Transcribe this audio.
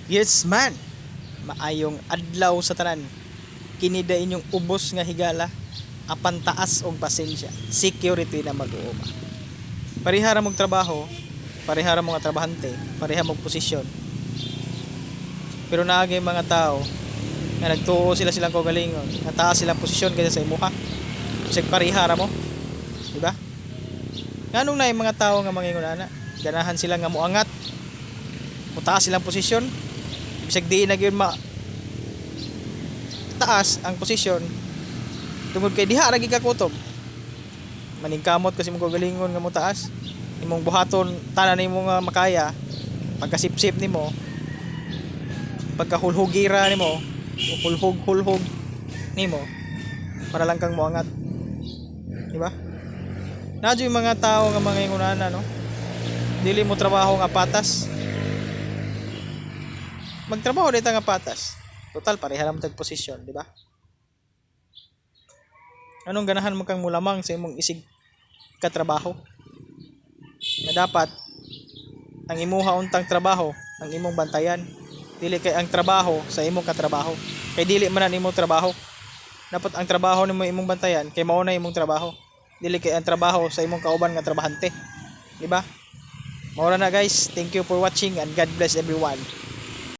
Yes man, maayong adlaw sa tanan. Kini da inyong ubos nga higala, apan taas og pasensya. Security na mag-uuma. Parihara mong trabaho, parihara mong trabahante, pareha mong posisyon. Pero naagay mga tao nga nagtuo sila silang kaugalingon, nga taas silang posisyon kaysa sa imuha. Bisag parihara mo, di ba? Nganong na yung mga tao nga mangingon ana, ganahan sila nga moangat, mutaas silang posisyon. Bisag di na gyud taas ang posisyon, tungod kay diha ra gyud ka kutob. Maningkamot kasi mong kaugalingon nga mo taas. Imong buhaton tanan nimo nga makaya, pagkasipsip nimo, pagkahulhugira nimo, hulhog nimo para lang kang moangat. Di ba? Nadyo yung mga tao nga mga ingunana, no? Dili mo trabaho nga patas. Magtrabaho dito nga patas. Total pareha lang tag posisyon, di ba? Anong ganahan mo kang mulamang sa imong isig ka trabaho? Na dapat ang imuha untang trabaho ang imong bantayan. Dili kay ang trabaho sa imong katrabaho. Kay dili man ang imong trabaho. Dapat ang trabaho nimo imong bantayan kay mao na imong trabaho. Dili kay ang trabaho sa imong kauban nga trabahante. Di ba? Mao na guys. Thank you for watching and God bless everyone.